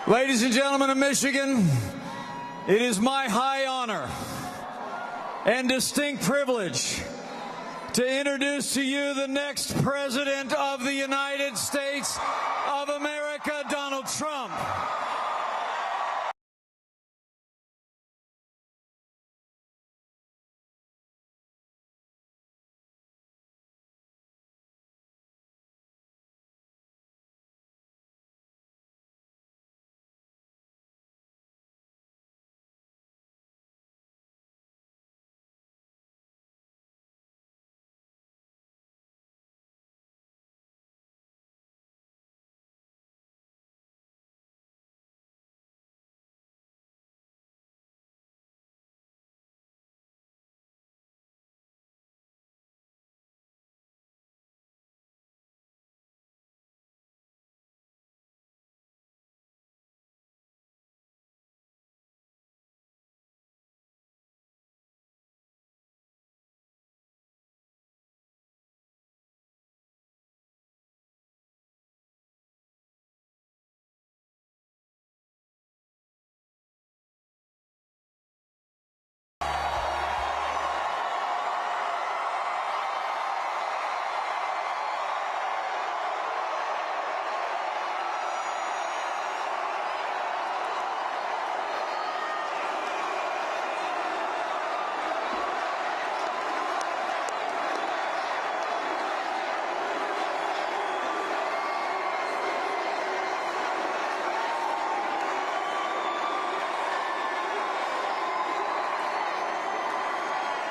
Ladies and gentlemen of Michigan, it is my high honor and distinct privilege to introduce to you the next President of the United States of America, Donald Trump.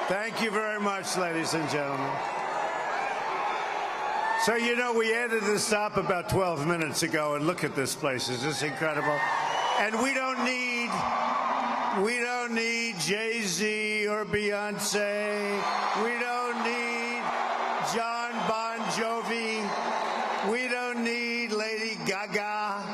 Thank you very much, ladies and gentlemen. So, you know, we added this stop about 12 minutes ago, and look at this place. Is this incredible? And we don't need Jay-Z or Beyonce. We don't need John Bon Jovi. We don't need Lady Gaga.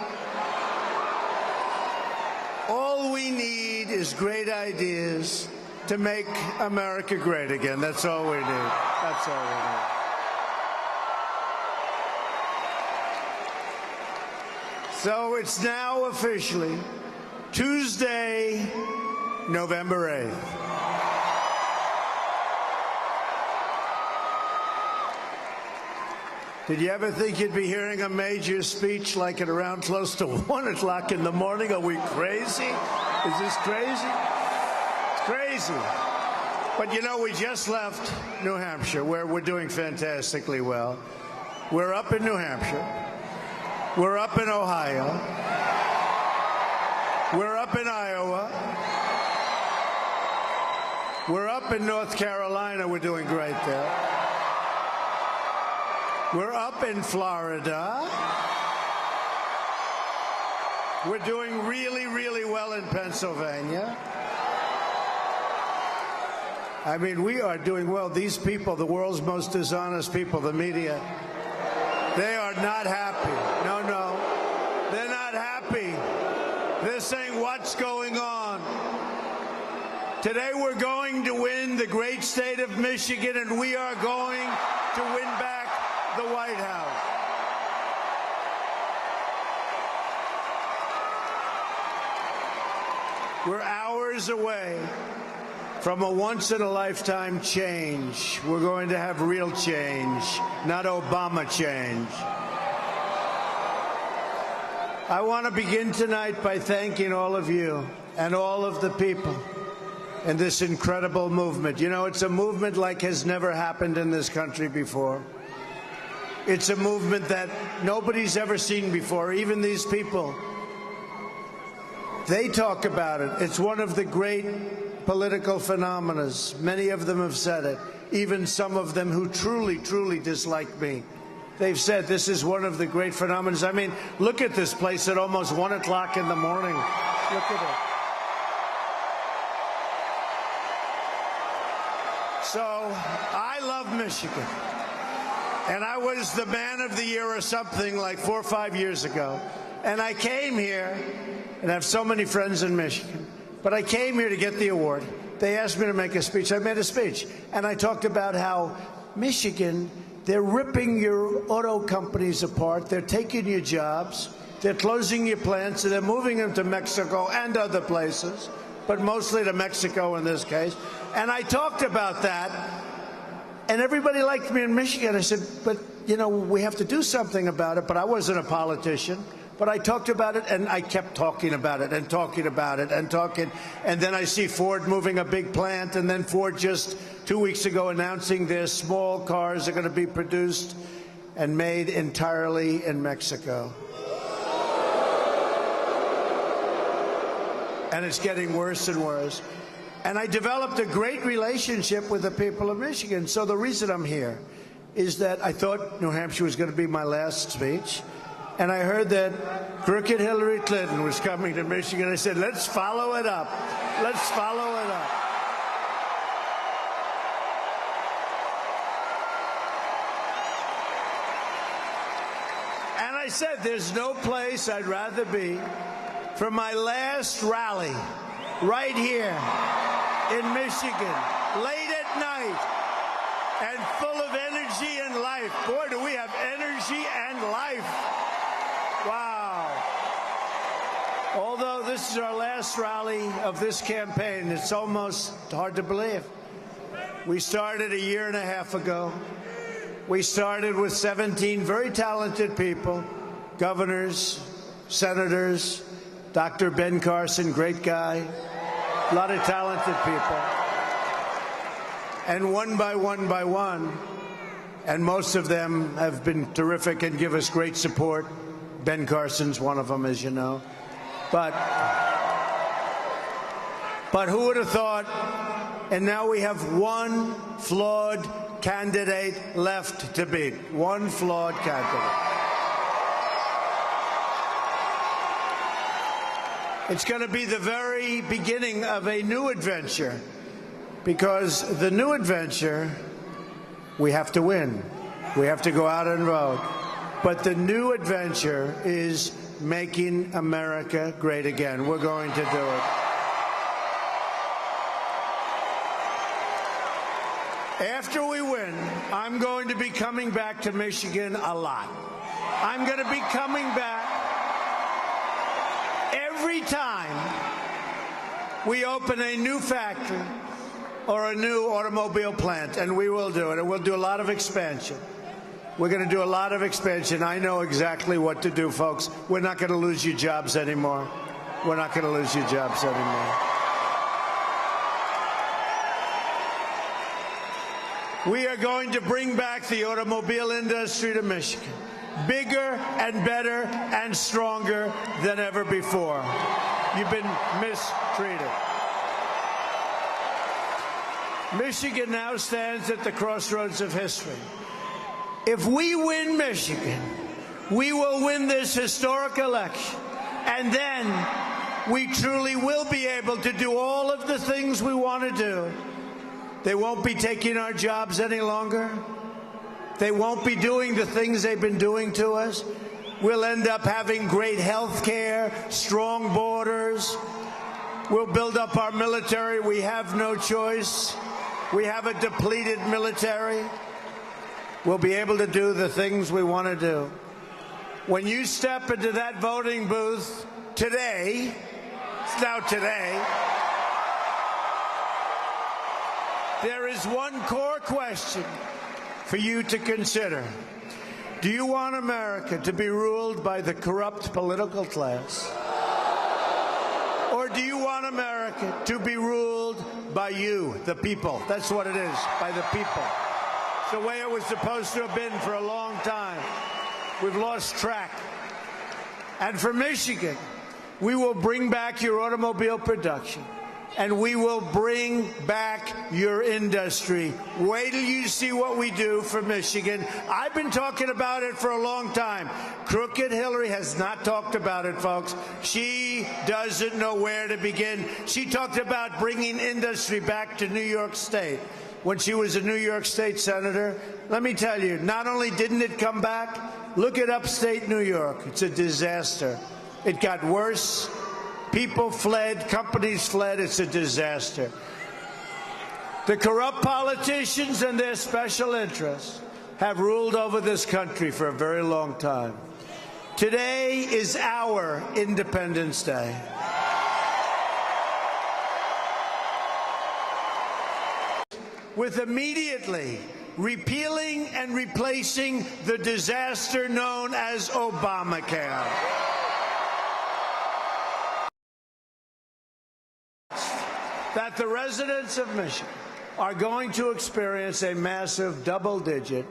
All we need is great ideas to make America great again. That's all we need. That's all we need. So it's now officially Tuesday, November 8th. Did you ever think you'd be hearing a major speech like at around close to 1 o'clock in the morning? Are we crazy? Is this crazy? Crazy. But you know, we just left New Hampshire, where we're doing fantastically well. We're up in New Hampshire. We're up in Ohio. We're up in Iowa. We're up in North Carolina. We're doing great there. We're up in Florida. We're doing really, really well in Pennsylvania. I mean, we are doing well. These people, the world's most dishonest people, the media, they are not happy. No, they're not happy. They're saying, what's going on? Today we're going to win the great state of Michigan, and we are going to win back the White House. We're hours away from a once-in-a-lifetime change. We're going to have real change, not Obama change. I want to begin tonight by thanking all of you and all of the people in this incredible movement. You know, it's a movement like has never happened in this country before. It's a movement that nobody's ever seen before, even these people. They talk about it. It's one of the great political phenomena. Many of them have said it, even some of them who truly, truly dislike me. They've said this is one of the great phenomena. I mean, look at this place at almost 1 o'clock in the morning. Look at it. So, I love Michigan. And I was the man of the year or something like 4 or 5 years ago. And I came here, and I have so many friends in Michigan. But I came here to get the award. They asked me to make a speech. I made a speech. And I talked about how Michigan, they're ripping your auto companies apart. They're taking your jobs. They're closing your plants, and they're moving them to Mexico and other places, but mostly to Mexico in this case. And I talked about that, and everybody liked me in Michigan. I said, but, you know, we have to do something about it. But I wasn't a politician. But I talked about it, and I kept talking about it and talking about it and talking. And then I see Ford moving a big plant, and then Ford just 2 weeks ago announcing their small cars are going to be produced and made entirely in Mexico. And it's getting worse and worse. And I developed a great relationship with the people of Michigan. So the reason I'm here is that I thought New Hampshire was going to be my last speech. And I heard that crooked Hillary Clinton was coming to Michigan. I said, let's follow it up. Let's follow it up. And I said, there's no place I'd rather be for my last rally right here in Michigan, late at night, and full of energy and life. Boy, do we have energy and life. Wow. Although this is our last rally of this campaign, it's almost hard to believe. We started a year and a half ago. We started with 17 very talented people, governors, senators, Dr. Ben Carson, great guy, a lot of talented people. And one by one, and most of them have been terrific and give us great support. Ben Carson's one of them, as you know. But who would have thought? And now we have one flawed candidate left to beat. One flawed candidate. It's going to be the very beginning of a new adventure, because the new adventure, we have to win. We have to go out and vote. But the new adventure is making America great again. We're going to do it. After we win, I'm going to be coming back to Michigan a lot. I'm going to be coming back every time we open a new factory or a new automobile plant, and we will do it. And we'll do a lot of expansion. We're going to do a lot of expansion. I know exactly what to do, folks. We're not going to lose your jobs anymore. We're not going to lose your jobs anymore. We are going to bring back the automobile industry to Michigan, bigger and better and stronger than ever before. You've been mistreated. Michigan now stands at the crossroads of history. If we win Michigan, we will win this historic election. And then we truly will be able to do all of the things we want to do. They won't be taking our jobs any longer. They won't be doing the things they've been doing to us. We'll end up having great health care, strong borders. We'll build up our military. We have no choice. We have a depleted military. We'll be able to do the things we want to do. When you step into that voting booth today, it's now today, there is one core question for you to consider. Do you want America to be ruled by the corrupt political class? Or do you want America to be ruled by you, the people? That's what it is, by the people. It's the way it was supposed to have been for a long time. We've lost track. And for Michigan, we will bring back your automobile production. And we will bring back your industry. Wait till you see what we do for Michigan. I've been talking about it for a long time. Crooked Hillary has not talked about it, folks. She doesn't know where to begin. She talked about bringing industry back to New York State when she was a New York State senator. Let me tell you, not only didn't it come back, look at upstate New York. It's a disaster. It got worse. People fled, companies fled. It's a disaster. The corrupt politicians and their special interests have ruled over this country for a very long time. Today is our Independence Day. With immediately repealing and replacing the disaster known as Obamacare. That the residents of Michigan are going to experience a massive double-digit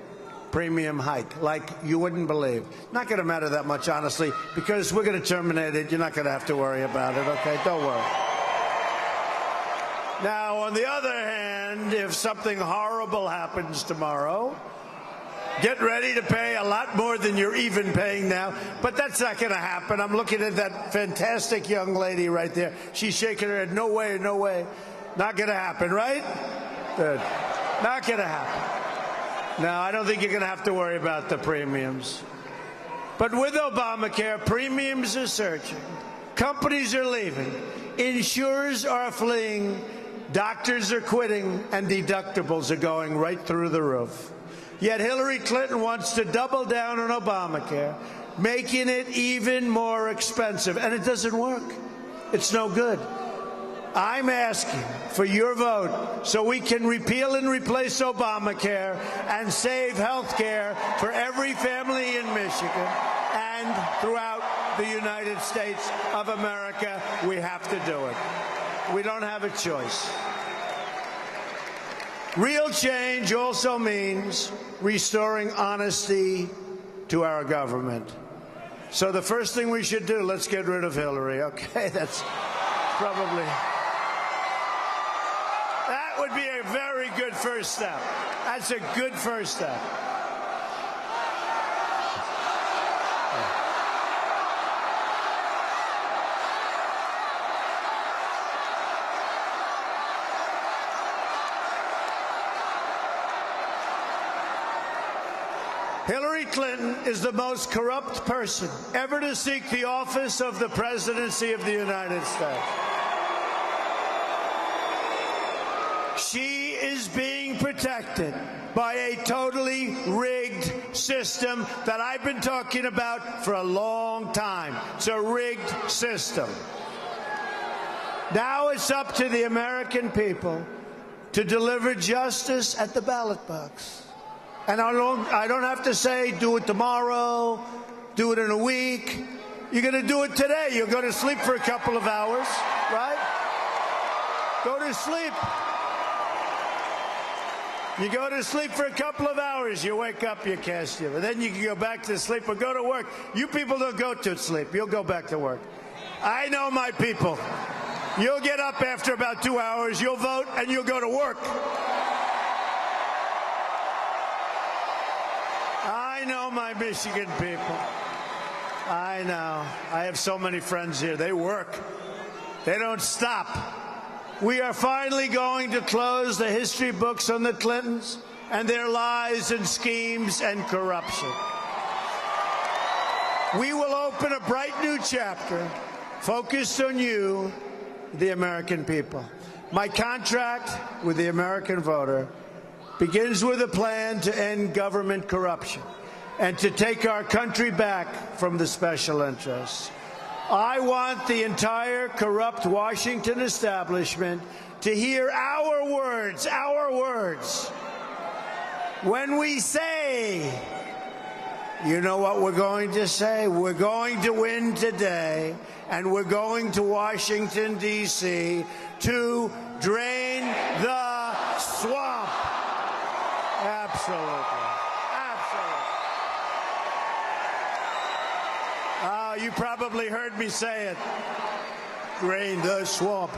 premium hike like you wouldn't believe. Not going to matter that much, honestly, because we're going to terminate it. You're not going to have to worry about it, okay? Don't worry. Now, on the other hand, if something horrible happens tomorrow, get ready to pay a lot more than you're even paying now. But that's not going to happen. I'm looking at that fantastic young lady right there. She's shaking her head. No way, no way. Not going to happen, right? Good. Not going to happen. No, I don't think you're going to have to worry about the premiums. But with Obamacare, premiums are surging. Companies are leaving. Insurers are fleeing. Doctors are quitting. And deductibles are going right through the roof. Yet Hillary Clinton wants to double down on Obamacare, making it even more expensive. And it doesn't work. It's no good. I'm asking for your vote so we can repeal and replace Obamacare and save health care for every family in Michigan and throughout the United States of America. We have to do it. We don't have a choice. Real change also means restoring honesty to our government. So the first thing we should do, let's get rid of Hillary. Okay, that's probably... That would be a very good first step. That's a good first step. Hillary Clinton is the most corrupt person ever to seek the office of the presidency of the United States. She is being protected by a totally rigged system that I've been talking about for a long time. It's a rigged system. Now it's up to the American people to deliver justice at the ballot box. And I don't have to say, do it tomorrow, do it in a week. You're going to do it today. You'll go to sleep for a couple of hours, right? Go to sleep. You go to sleep for a couple of hours. You wake up, you cast you. Then you can go back to sleep or go to work. You people don't go to sleep. You'll go back to work. I know my people. You'll get up after about 2 hours. You'll vote, and you'll go to work. I know my Michigan people. I know. I have so many friends here. They work. They don't stop. We are finally going to close the history books on the Clintons and their lies and schemes and corruption. We will open a bright new chapter focused on you, the American people. My contract with the American voter begins with a plan to end government corruption and to take our country back from the special interests. I want the entire corrupt Washington establishment to hear our words, when we say, you know what we're going to say? We're going to win today, and we're going to Washington, D.C. to drain the swamp. Absolutely. You probably heard me say it. Drain the swamp.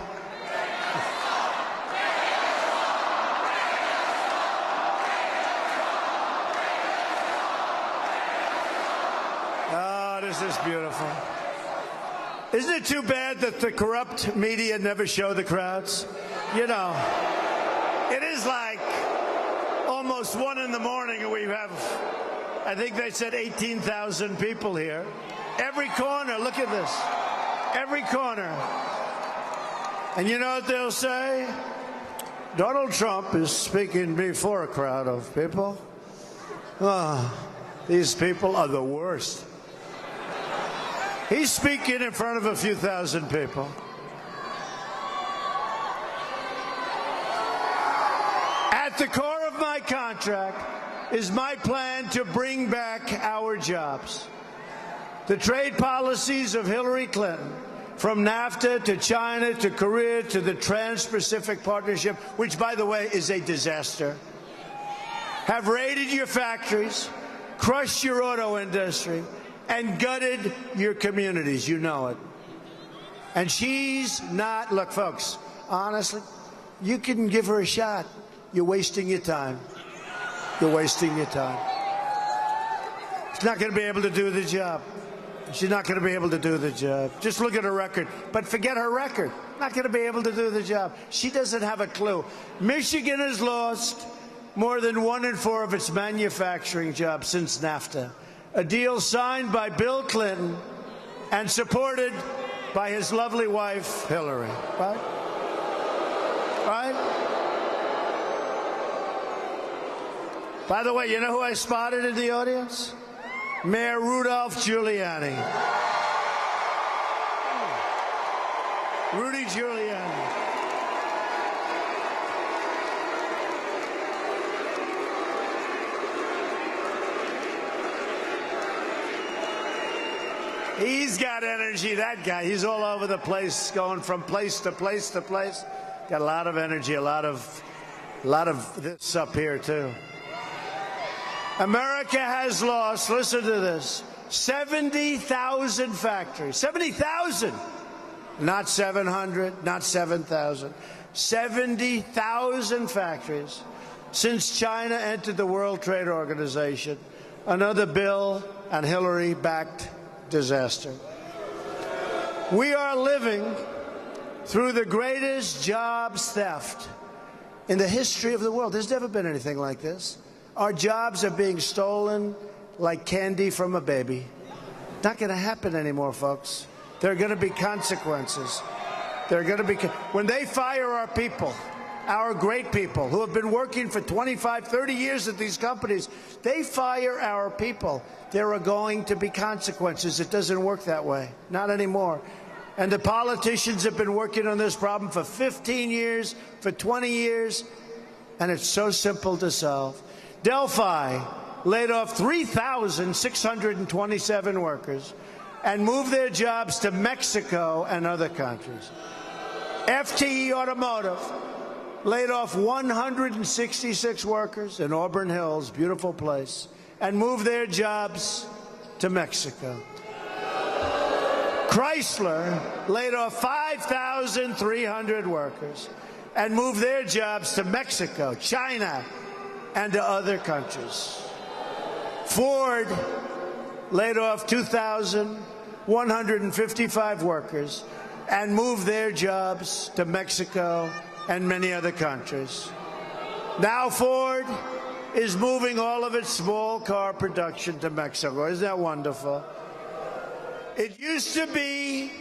Oh, this is beautiful. Isn't it too bad that the corrupt media never show the crowds? You know, it is like almost 1 in the morning and we have, I think they said 18,000 people here. Every corner, look at this. Every corner. And you know what they'll say? Donald Trump is speaking before a crowd of people. Oh, these people are the worst. He's speaking in front of a few thousand people. At the core of my contract is my plan to bring back our jobs. The trade policies of Hillary Clinton, from NAFTA to China to Korea to the Trans-Pacific Partnership, which, by the way, is a disaster, have raided your factories, crushed your auto industry, and gutted your communities. You know it. And she's not, look, folks, honestly, you can give her a shot. You're wasting your time. You're wasting your time. She's not going to be able to do the job. She's not going to be able to do the job. Just look at her record. But forget her record. Not going to be able to do the job. She doesn't have a clue. Michigan has lost more than 1 in 4 of its manufacturing jobs since NAFTA, a deal signed by Bill Clinton and supported by his lovely wife, Hillary. Right? Right? By the way, you know who I spotted in the audience? Mayor Rudolph Giuliani. Rudy Giuliani. He's got energy, that guy. He's all over the place, going from place to place to place. Got a lot of energy, a lot of this up here, too. America has lost, listen to this, 70,000 factories. 70,000! Not 700, not 7,000. 70,000 factories since China entered the World Trade Organization. Another Bill and Hillary-backed disaster. We are living through the greatest jobs theft in the history of the world. There's never been anything like this. Our jobs are being stolen like candy from a baby. Not going to happen anymore, folks. There are going to be consequences. There are going to be when they fire our people, our great people who have been working for 25, 30 years at these companies, they fire our people. There are going to be consequences. It doesn't work that way. Not anymore. And the politicians have been working on this problem for 15 years, for 20 years, and it's so simple to solve. Delphi laid off 3,627 workers and moved their jobs to Mexico and other countries. FTE Automotive laid off 166 workers in Auburn Hills, beautiful place, and moved their jobs to Mexico. Chrysler laid off 5,300 workers and moved their jobs to Mexico, China, and to other countries. Ford laid off 2,155 workers and moved their jobs to Mexico and many other countries. Now Ford is moving all of its small car production to Mexico. Isn't that wonderful? It used to be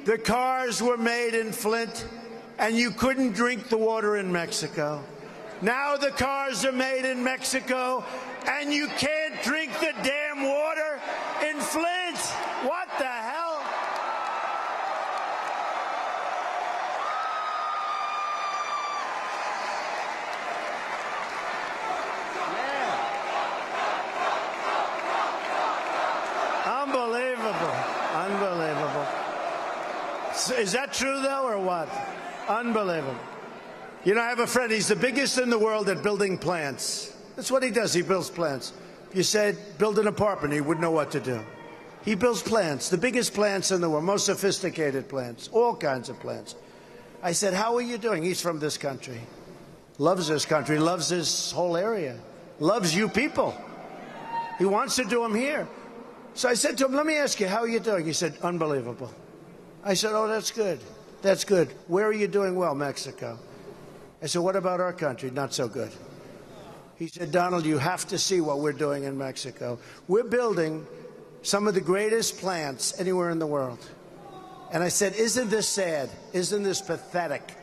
the cars were made in Flint and you couldn't drink the water in Mexico. Now the cars are made in Mexico, and you can't drink the damn water in Flint. What the hell? Yeah. Unbelievable. Unbelievable. Is that true, though, or what? Unbelievable. You know, I have a friend. He's the biggest in the world at building plants. That's what he does. He builds plants. If you said, build an apartment, he wouldn't know what to do. He builds plants, the biggest plants in the world, most sophisticated plants, all kinds of plants. I said, how are you doing? He's from this country. Loves this country, loves this whole area, loves you people. He wants to do them here. So I said to him, let me ask you, how are you doing? He said, unbelievable. I said, oh, that's good. That's good. Where are you doing well? Mexico. I said, what about our country? Not so good. He said, Donald, you have to see what we're doing in Mexico. We're building some of the greatest plants anywhere in the world. And I said, isn't this sad? Isn't this pathetic?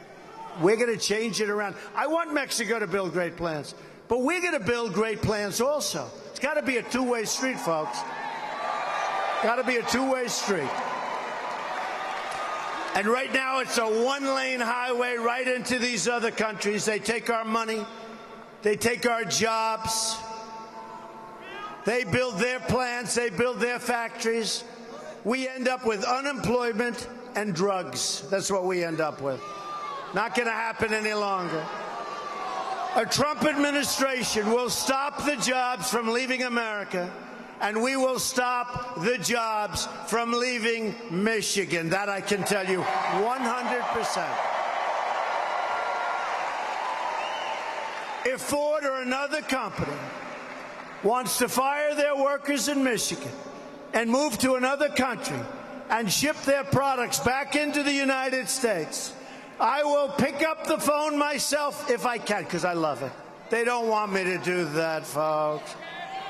We're going to change it around. I want Mexico to build great plants, but we're going to build great plants also. It's got to be a two-way street, folks. Got to be a two-way street. And right now it's a one-lane highway right into these other countries. They take our money. They take our jobs. They build their plants. They build their factories. We end up with unemployment and drugs. That's what we end up with. Not going to happen any longer. A Trump administration will stop the jobs from leaving America, and we will stop the jobs from leaving Michigan. That I can tell you 100%. If Ford or another company wants to fire their workers in Michigan and move to another country and ship their products back into the United States, I will pick up the phone myself if I can, because I love it. They don't want me to do that, folks.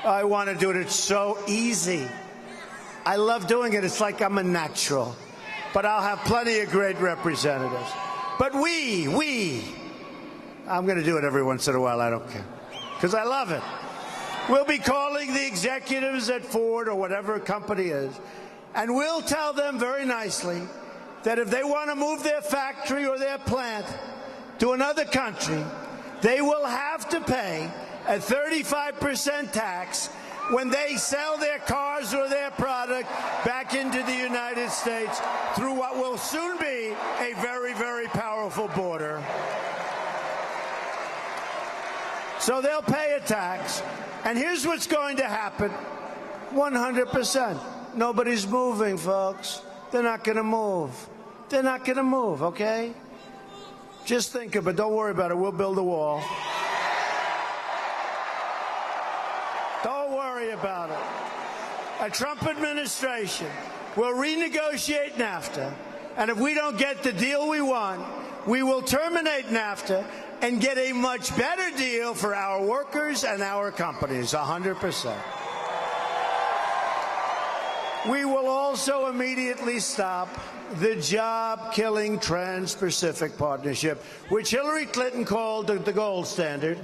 I want to do it. It's so easy. I love doing it. It's like I'm a natural. But I'll have plenty of great representatives. But I'm going to do it every once in a while. I don't care, because I love it. We'll be calling the executives at Ford or whatever company is, and we'll tell them very nicely that if they want to move their factory or their plant to another country, they will have to pay a 35% tax when they sell their cars or their product back into the United States through what will soon be a very, very powerful border. So they'll pay a tax. And here's what's going to happen. 100%. Nobody's moving, folks. They're not going to move. They're not going to move, okay? Just think of it. Don't worry about it. We'll build a wall. Don't worry about it. A Trump administration will renegotiate NAFTA. And if we don't get the deal we want, we will terminate NAFTA and get a much better deal for our workers and our companies, 100%. We will also immediately stop the job-killing Trans-Pacific Partnership, which Hillary Clinton called the gold standard.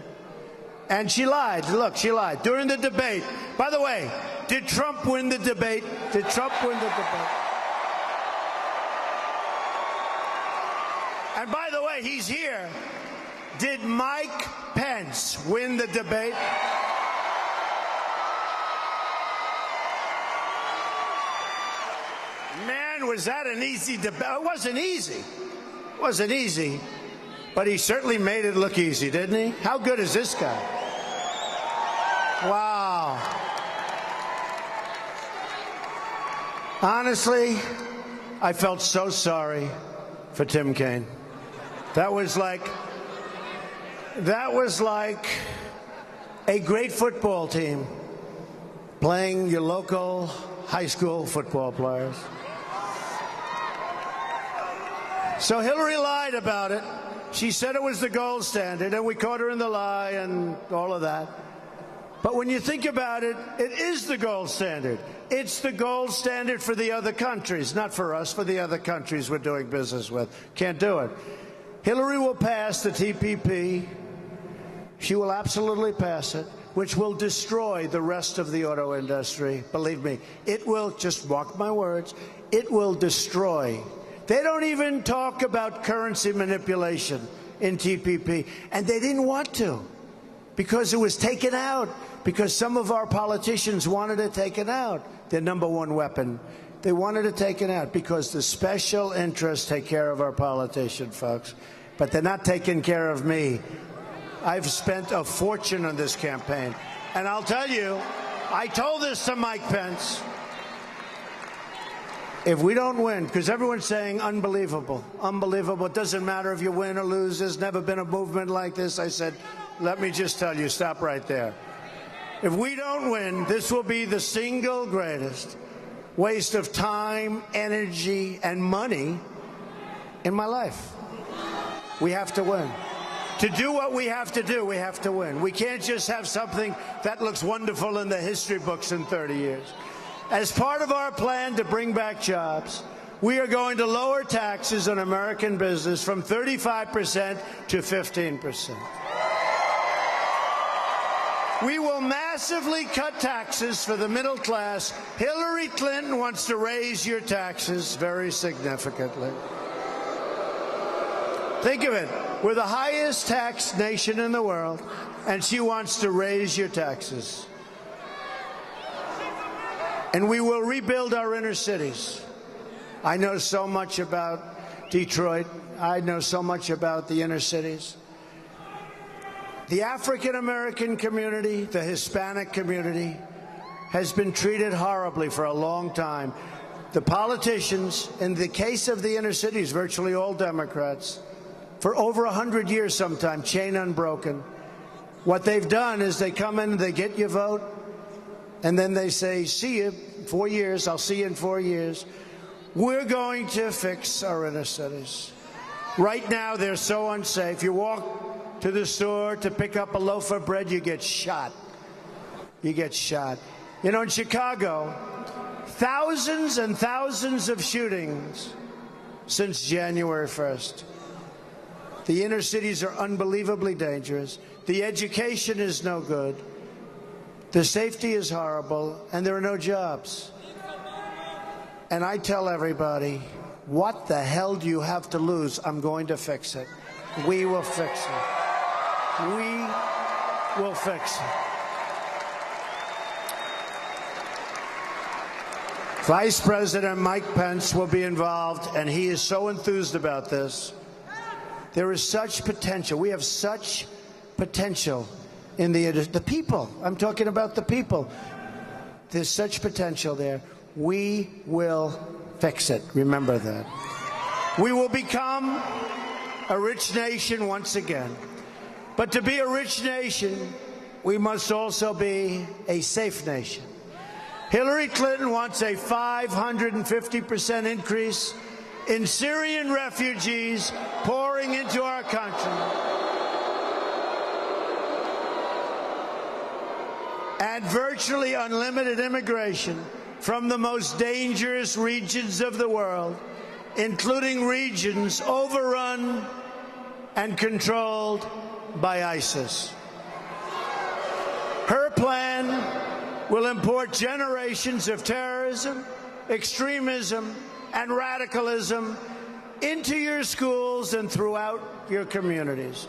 And she lied. Look, she lied during the debate. By the way, did Trump win the debate? Did Trump win the debate? And by the way, he's here. Did Mike Pence win the debate? Man, was that an easy debate? It wasn't easy. It wasn't easy. But he certainly made it look easy, didn't he? How good is this guy? Wow. Honestly, I felt so sorry for Tim Kaine. That was like a great football team playing your local high school football players. So Hillary lied about it. She said it was the gold standard, and we caught her in the lie and all of that. But when you think about it, it is the gold standard. It's the gold standard for the other countries, not for us, for the other countries we're doing business with. Can't do it. Hillary will pass the TPP. She will absolutely pass it, which will destroy the rest of the auto industry. Believe me, it will, just mark my words, it will destroy. They don't even talk about currency manipulation in TPP, and they didn't want to because it was taken out, because some of our politicians wanted it taken out, their number one weapon. They wanted it taken out because the special interests take care of our politicians, folks. But they're not taking care of me. I've spent a fortune on this campaign. And I'll tell you, I told this to Mike Pence. If we don't win, because everyone's saying unbelievable, unbelievable, it doesn't matter if you win or lose, there's never been a movement like this. I said, let me just tell you, stop right there. If we don't win, this will be the single greatest waste of time, energy, and money in my life. We have to win. To do what we have to do, we have to win. We can't just have something that looks wonderful in the history books in 30 years. As part of our plan to bring back jobs, we are going to lower taxes on American business from 35% to 15%. We will massively cut taxes for the middle class. Hillary Clinton wants to raise your taxes very significantly. Think of it. We're the highest tax nation in the world, and she wants to raise your taxes. And we will rebuild our inner cities. I know so much about Detroit. I know so much about the inner cities. The African American community, the Hispanic community, has been treated horribly for a long time. The politicians, in the case of the inner cities, virtually all Democrats, for over 100 years sometimes, chain unbroken. What they've done is they come in, they get your vote, and then they say, see you in 4 years, I'll see you in 4 years. We're going to fix our inner cities. Right now, they're so unsafe. You walk to the store to pick up a loaf of bread, you get shot. You get shot. You know, in Chicago, thousands and thousands of shootings since January 1st. The inner cities are unbelievably dangerous. The education is no good. The safety is horrible, and there are no jobs. And I tell everybody, what the hell do you have to lose? I'm going to fix it. We will fix it. We will fix it. Vice President Mike Pence will be involved, and he is so enthused about this. There is such potential. We have such potential in the people. I'm talking about the people. There's such potential there. We will fix it. Remember that. We will become a rich nation once again. But to be a rich nation, we must also be a safe nation. Hillary Clinton wants a 550% increase in Syrian refugees pouring into our country. And virtually unlimited immigration from the most dangerous regions of the world, including regions overrun and controlled by ISIS. Her plan will import generations of terrorism, extremism, and radicalism into your schools and throughout your communities.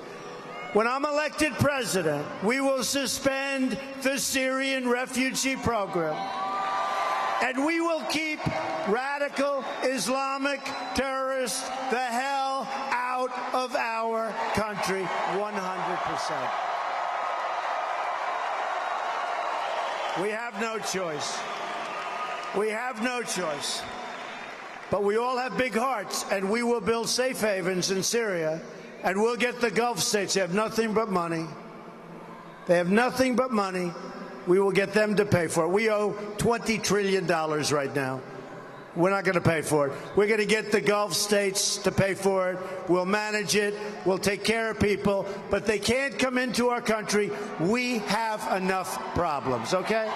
When I'm elected president, we will suspend the Syrian refugee program, and we will keep radical Islamic terrorists the hell out of our country 100%. We have no choice. We have no choice. But we all have big hearts, and we will build safe havens in Syria, and we'll get the Gulf states. They have nothing but money. They have nothing but money. We will get them to pay for it. We owe $20 trillion right now. We're not going to pay for it. We're going to get the Gulf states to pay for it. We'll manage it. We'll take care of people. But they can't come into our country. We have enough problems, okay?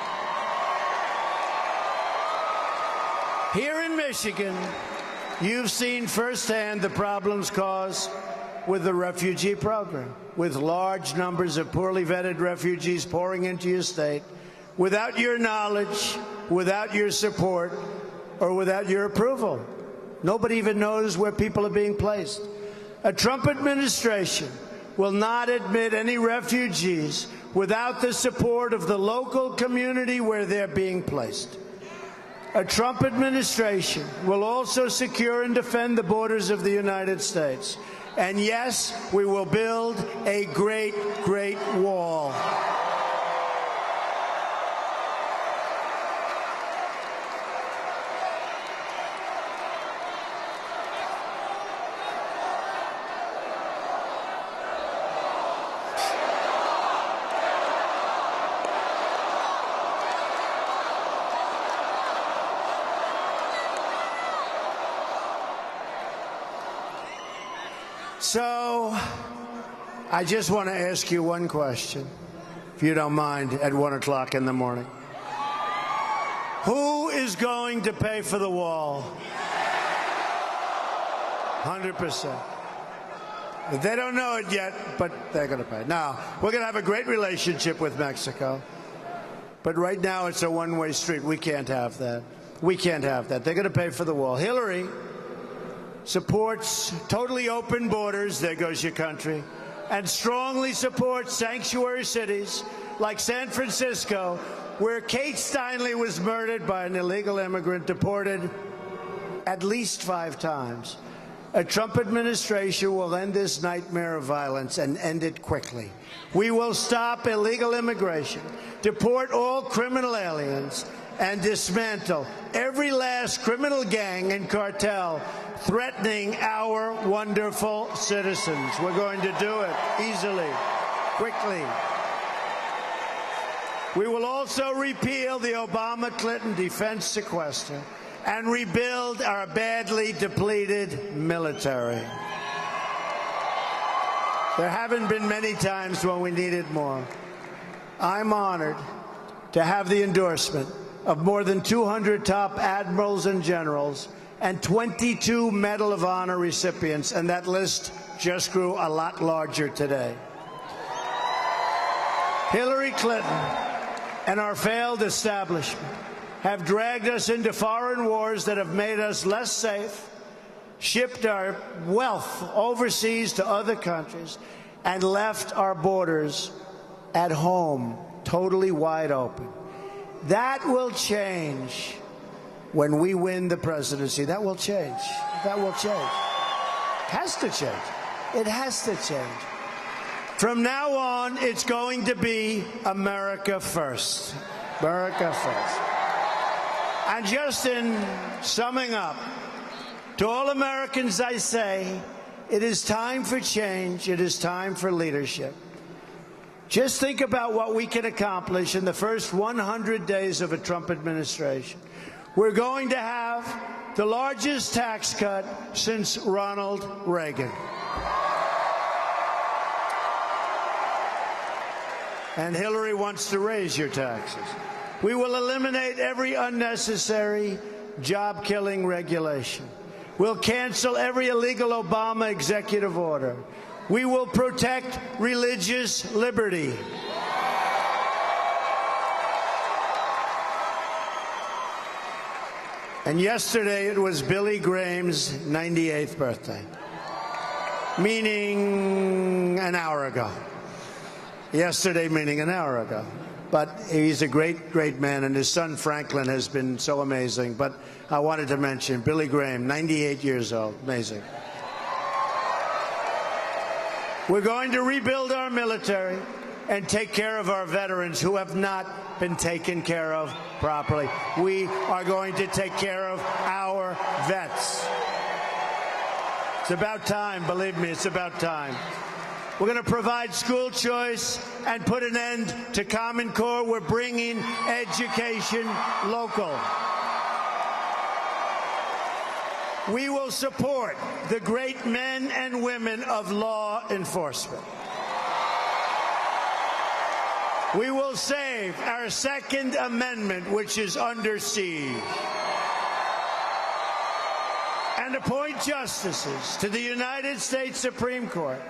Here in Michigan, you've seen firsthand the problems caused with the refugee program, with large numbers of poorly vetted refugees pouring into your state without your knowledge, without your support, or without your approval. Nobody even knows where people are being placed. A Trump administration will not admit any refugees without the support of the local community where they're being placed. A Trump administration will also secure and defend the borders of the United States. And yes, we will build a great, great wall. So, I just want to ask you one question, if you don't mind, at 1 o'clock in the morning. Who is going to pay for the wall? 100%. They don't know it yet, but they're going to pay. Now, we're going to have a great relationship with Mexico, but right now it's a one-way street. We can't have that. We can't have that. They're going to pay for the wall. Hillary supports totally open borders, there goes your country, and strongly supports sanctuary cities like San Francisco, where Kate Steinle was murdered by an illegal immigrant deported at least 5 times. A Trump administration will end this nightmare of violence and end it quickly. We will stop illegal immigration, deport all criminal aliens, and dismantle every last criminal gang and cartel threatening our wonderful citizens. We're going to do it easily, quickly. We will also repeal the Obama-Clinton defense sequester and rebuild our badly depleted military. There haven't been many times when we needed more. I'm honored to have the endorsement of more than 200 top admirals and generals and 22 Medal of Honor recipients, and that list just grew a lot larger today. Hillary Clinton and our failed establishment have dragged us into foreign wars that have made us less safe, shipped our wealth overseas to other countries, and left our borders at home totally wide open. That will change when we win the presidency. That will change. That will change. It has to change. It has to change. From now on, it's going to be America first. America first. And just in summing up, to all Americans I say, it is time for change. It is time for leadership. Just think about what we can accomplish in the first 100 days of a Trump administration. We're going to have the largest tax cut since Ronald Reagan. And Hillary wants to raise your taxes. We will eliminate every unnecessary job-killing regulation. We'll cancel every illegal Obama executive order. We will protect religious liberty. And yesterday it was Billy Graham's 98th birthday, meaning an hour ago. Yesterday meaning an hour ago. But he's a great, great man, and his son Franklin has been so amazing. But I wanted to mention Billy Graham, 98 years old. Amazing. We're going to rebuild our military and take care of our veterans who have not been taken care of properly. We are going to take care of our vets. It's about time, believe me, it's about time. We're going to provide school choice and put an end to Common Core. We're bringing education local. We will support the great men and women of law enforcement. We will save our Second Amendment, which is under siege, and appoint justices to the United States Supreme Court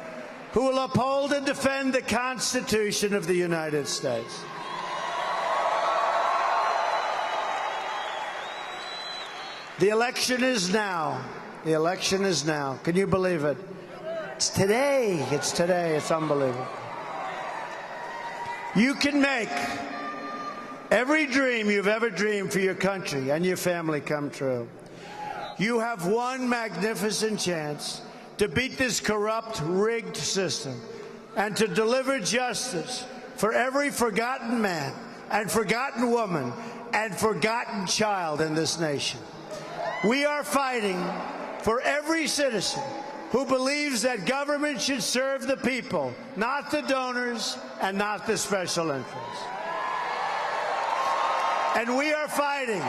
who will uphold and defend the Constitution of the United States. The election is now. The election is now. Can you believe it? It's today. It's today. It's unbelievable. You can make every dream you've ever dreamed for your country and your family come true. You have one magnificent chance to beat this corrupt, rigged system and to deliver justice for every forgotten man and forgotten woman and forgotten child in this nation. We are fighting for every citizen who believes that government should serve the people, not the donors and not the special interests. And we are fighting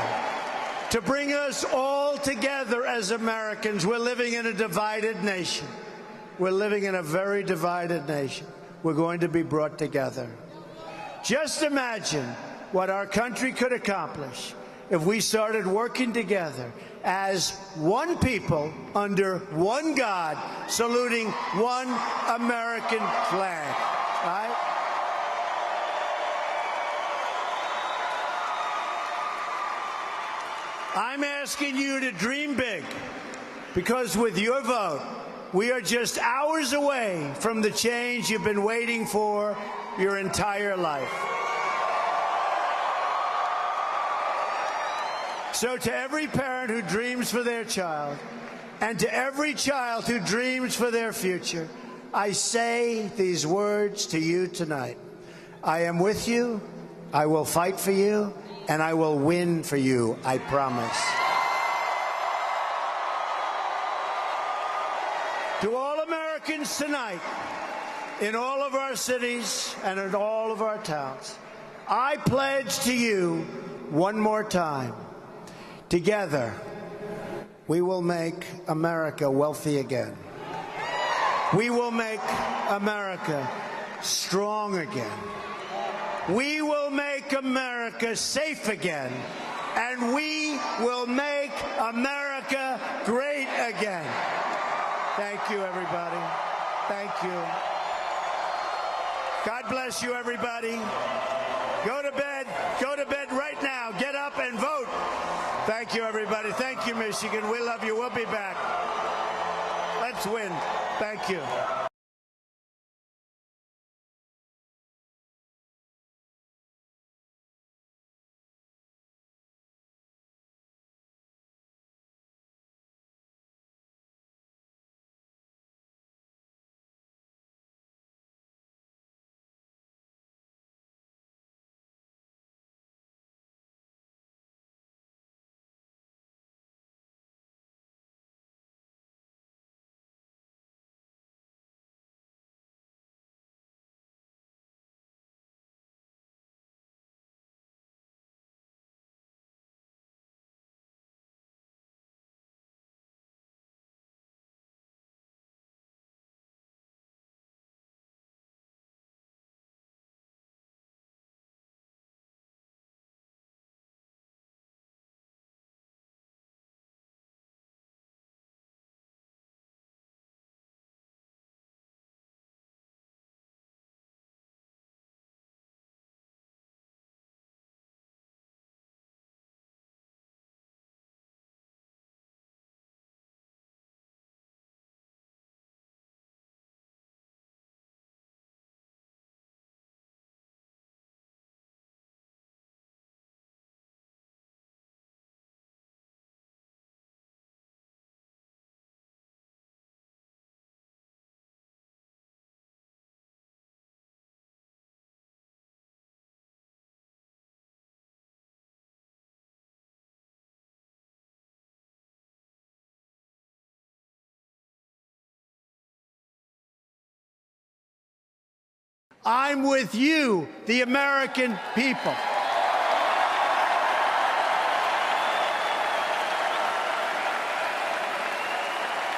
to bring us all together as Americans. We're living in a divided nation. We're living in a very divided nation. We're going to be brought together. Just imagine what our country could accomplish if we started working together as one people under one God, saluting one American flag. Right? I'm asking you to dream big, Because with your vote, we are just hours away from the change you've been waiting for your entire life. So to every parent who dreams for their child, and to every child who dreams for their future, I say these words to you tonight. I am with you, I will fight for you, and I will win for you, I promise. To all Americans tonight, in all of our cities and in all of our towns, I pledge to you one more time, together, we will make America wealthy again. We will make America strong again. We will make America safe again. And we will make America great again. Thank you, everybody. Thank you. God bless you, everybody. Go to bed. Go to bed right now. Get up and vote. Thank you, everybody. Thank you, Michigan. We love you. We'll be back. Let's win. Thank you. I'm with you, the American people.